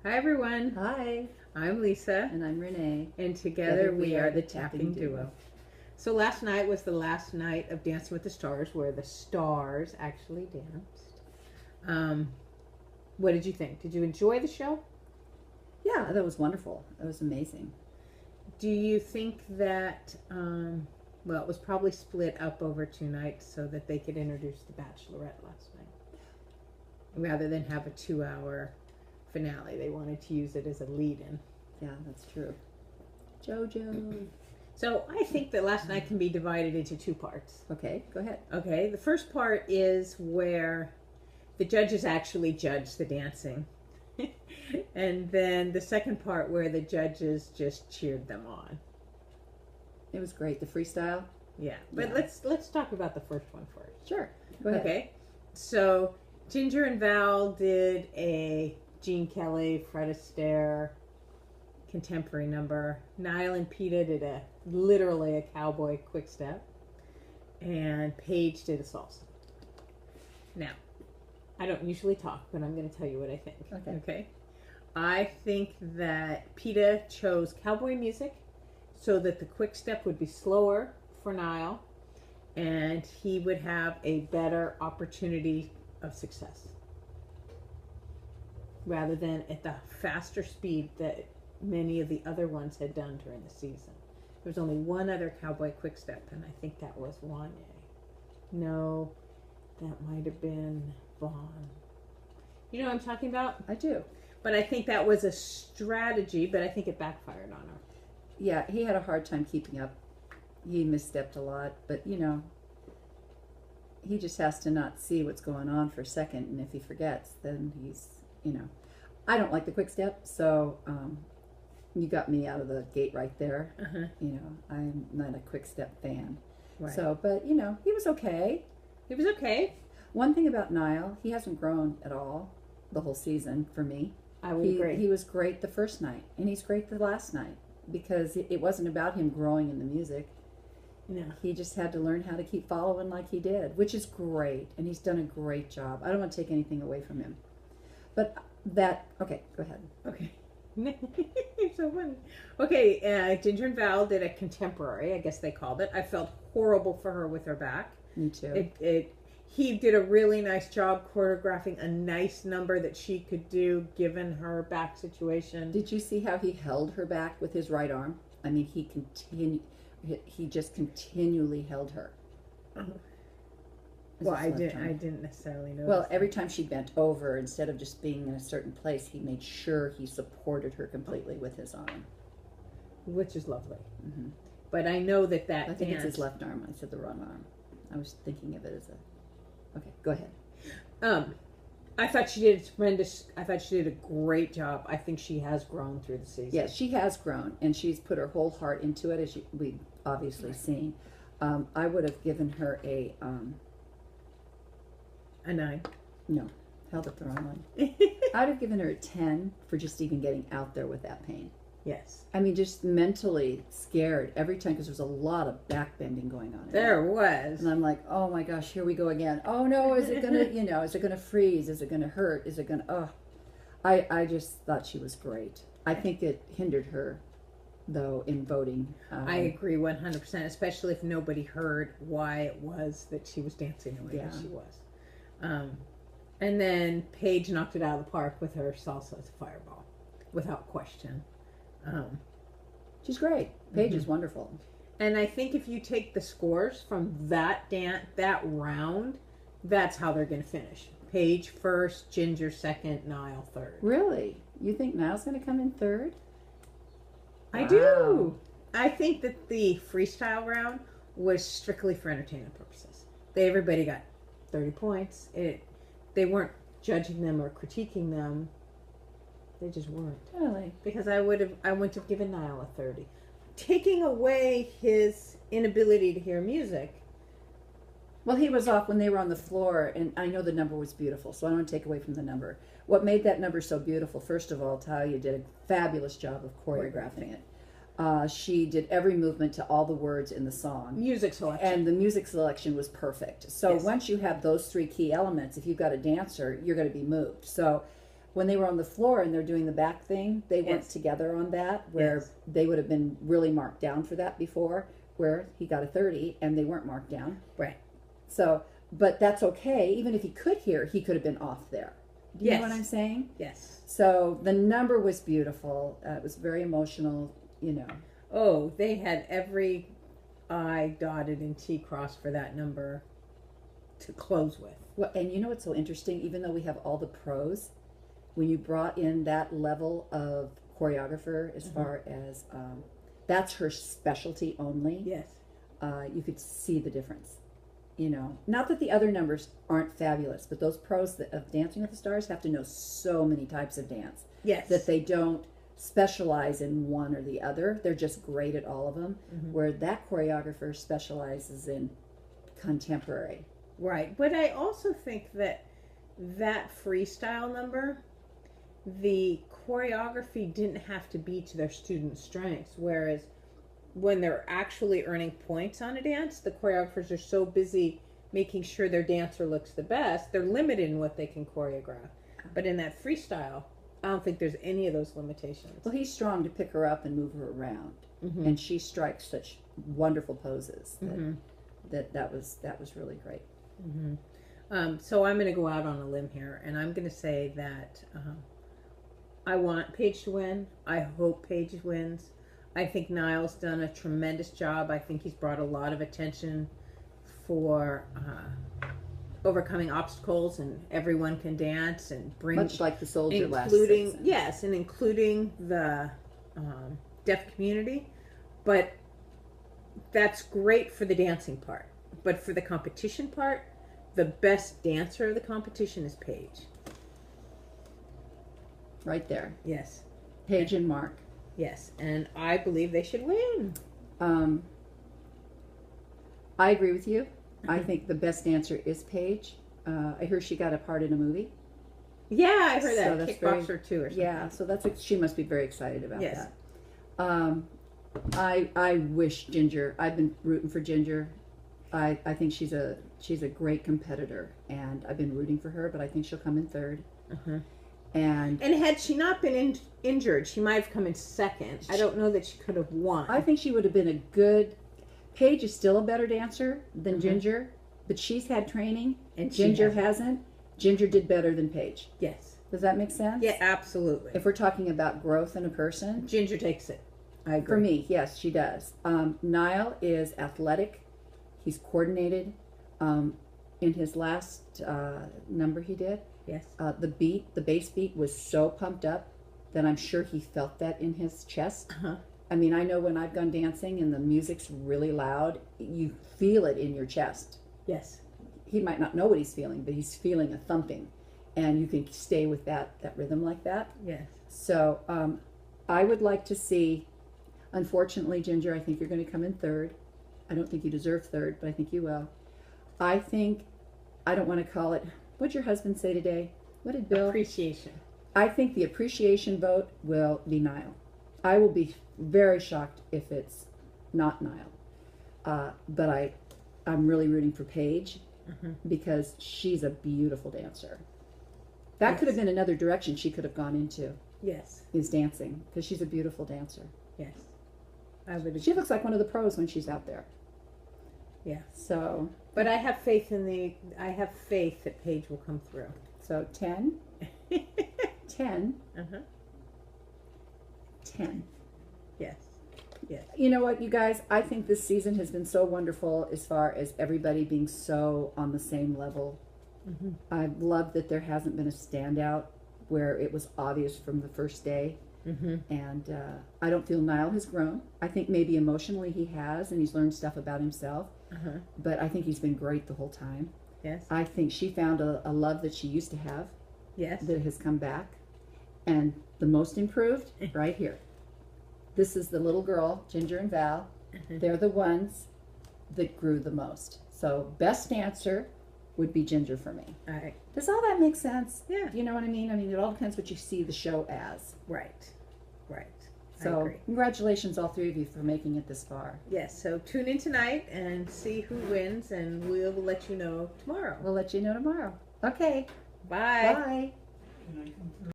Hi everyone, Hi, I'm Lisa, and I'm Renee. and together we are the Tapping Duo. So last night was the last night of Dancing with the Stars, where the stars actually danced. Um, what did you think? Did you enjoy the show? Yeah, that was wonderful. That was amazing. Do you think that, well, it was probably split up over 2 nights so that they could introduce the Bachelorette last night, rather than have a 2 hour finale? They wanted to use it as a lead-in. Yeah, that's true. Jojo. So I think that last night can be divided into two parts. Okay, go ahead. Okay, the first part is where the judges actually judge the dancing. And then the second part where the judges just cheered them on. It was great. The freestyle? Yeah, but Yeah. let's talk about the first one first. Sure. Go ahead. Okay, so Ginger and Val did a Gene Kelly, Fred Astaire contemporary number. Nyles and Peta did literally a cowboy quick step, and Paige did a salsa. Now, I don't usually talk, but I'm going to tell you what I think. Okay. I think that Peta chose cowboy music so that the quick step would be slower for Nyles, and he would have a better opportunity of success, rather than at the faster speed that many of the other ones had done during the season. There was only one other cowboy quick step, and I think that was Wanye. No, that might have been Vaughn. You know what I'm talking about? I do. But I think that was a strategy, but I think it backfired on her. Yeah, he had a hard time keeping up. He misstepped a lot, but he just has to not see what's going on for a second, and if he forgets, then I don't like the quick step, so you got me out of the gate right there. I'm not a quick step fan. Right. So, but he was okay. He was okay. One thing about Nyles, he hasn't grown at all the whole season for me. I would agree. He was great the first night, and he's great the last night, because it wasn't about him growing in the music. No. He just had to learn how to keep following like he did, which is great, and he's done a great job. I don't want to take anything away from him. But okay, go ahead. Okay. You're so funny. Okay, Ginger and Val did a contemporary, I guess they called it. I felt horrible for her with her back. Me too. He did a really nice job choreographing a nice number that she could do given her back situation. Did you see how he held her back with his right arm? I mean, he just continually held her. Well, I didn't necessarily know. Well, every time she bent over, instead of just being in a certain place, he made sure he supported her completely with his arm, which is lovely. Mm-hmm. But I know that I think it's his left arm. I said the wrong arm. I was thinking of it as a. Okay, go ahead. I thought she did tremendous. I thought she did a great job. I think she has grown through the season. Yes, she has grown, and she's put her whole heart into it, as we've obviously seen. I would have given her a 9. No, held up the wrong one. I'd have given her a 10 for just even getting out there with that pain. Yes. I mean, just mentally scared every time, because there was a lot of back bending going on. There was. And I'm like, oh my gosh, here we go again. Oh no, is it gonna, is it gonna freeze? Is it gonna hurt? Is it gonna, I just thought she was great. I think it hindered her, though, in voting. I agree 100%, especially if nobody heard why it was that she was dancing the way that she was. And then Paige knocked it out of the park with her salsa as a fireball, without question. She's great. Paige is wonderful. And I think if you take the scores from that round, that's how they're going to finish. Paige first, Ginger second, Nyles third. Really? You think Nyles going to come in third? I do. I think that the freestyle round was strictly for entertainment purposes. Everybody got 30 points. They weren't judging them or critiquing them. They just weren't. Really? Because I wouldn't have given Nyles a 30. Taking away his inability to hear music. Well, he was off when they were on the floor, and I know the number was beautiful, so I don't want to take away from the number. What made that number so beautiful, first of all, Talia did a fabulous job of choreographing it. She did every movement to all the words in the song. Music selection. And the music selection was perfect. So once you have those three key elements, if you've got a dancer, you're going to be moved. So when they were on the floor and they're doing the back thing, they weren't Yes. together on that, where Yes. they would have been really marked down for that before, where he got a 30 and they weren't marked down. Right. So, but that's okay. Even if he could hear, he could have been off there. Do you know what I'm saying? Yes. So the number was beautiful. It was very emotional, you know. Oh, they had every I dotted and T crossed for that number to close with. Well, and you know what's so interesting? Even though we have all the pros, when you brought in that level of choreographer, as far as that's her specialty only, Yes. you could see the difference. You know, not that the other numbers aren't fabulous, but those pros of Dancing with the Stars have to know so many types of dance Yes. that they don't specialize in one or the other. They're just great at all of them. Where that choreographer specializes in contemporary. Right. But I also think that freestyle number, the choreography didn't have to be to their students' strengths, whereas when they're actually earning points on a dance, the choreographers are so busy making sure their dancer looks the best, they're limited in what they can choreograph. But in that freestyle, I don't think there's any of those limitations. Well, he's strong to pick her up and move her around, and she strikes such wonderful poses that was really great. So I'm going to go out on a limb here, and I'm going to say that I want Paige to win. I hope Paige wins. I think Nyles done a tremendous job. I think he's brought a lot of attention for overcoming obstacles, and everyone can dance and bring, Much like the soldier last including season. yes, and including the deaf community. But that's great for the dancing part. But for the competition part, the best dancer of the competition is Paige. Right there. Yes. Paige and Mark. Yes, and I believe they should win. I agree with you. I think the best dancer is Paige. I hear she got a part in a movie. Yeah, I heard So that. that's Kickboxer 2 or something. Yeah, so she must be very excited about Yes. that. I wish Ginger. I've been rooting for Ginger. I think she's a great competitor, and I've been rooting for her. But I think she'll come in third. And had she not been injured, she might have come in second. I don't know that she could have won. I think she would have been a good. Paige is still a better dancer than Ginger, but she's had training, And she Ginger hasn't. hasn't. Ginger did better than Paige. Yes. Does that make sense? Yeah, absolutely. If we're talking about growth in a person, Ginger takes it. I agree. for me, yes, she does. Nyles is athletic. He's coordinated. In his last number he did, Yes. the bass beat was so pumped up that I'm sure he felt that in his chest. I mean, I know when I've gone dancing and the music's really loud, you feel it in your chest. Yes. He might not know what he's feeling, but he's feeling a thumping, and you can stay with that rhythm like that. Yes. So I would like to see. Unfortunately, Ginger, I think you're going to come in third. I don't think you deserve third, but I think you will. I think, I don't want to call it, what'd your husband say today? What did Bill? Appreciation. I think the appreciation vote will be Nyles. I will be very shocked if it's not Nyles. But I'm really rooting for Paige because she's a beautiful dancer. That could have been another direction she could have gone into, Yes. is dancing, because she's a beautiful dancer. Yes. I would agree. She looks like one of the pros when she's out there. Yeah. So, But I have faith that Paige will come through. so 10, 10, 10. Yes. Yes. You know what, you guys? I think this season has been so wonderful as far as everybody being so on the same level. I've loved that there hasn't been a standout where it was obvious from the first day. And I don't feel Nyles has grown. I think maybe emotionally he has, and he's learned stuff about himself. But I think he's been great the whole time. Yes. I think she found a love that she used to have Yes. that has come back. And the most improved, right here. This is the little girl, Ginger and Val. They're the ones that grew the most. So best dancer would be Ginger for me. All right. Does all that make sense? Yeah. Do you know what I mean? I mean, it all depends what you see the show as. Right. Right. I So agree. congratulations, all three of you, for making it this far. Yes. So tune in tonight and see who wins, and we'll let you know tomorrow. We'll let you know tomorrow. Okay. Bye. Bye. Can I come through?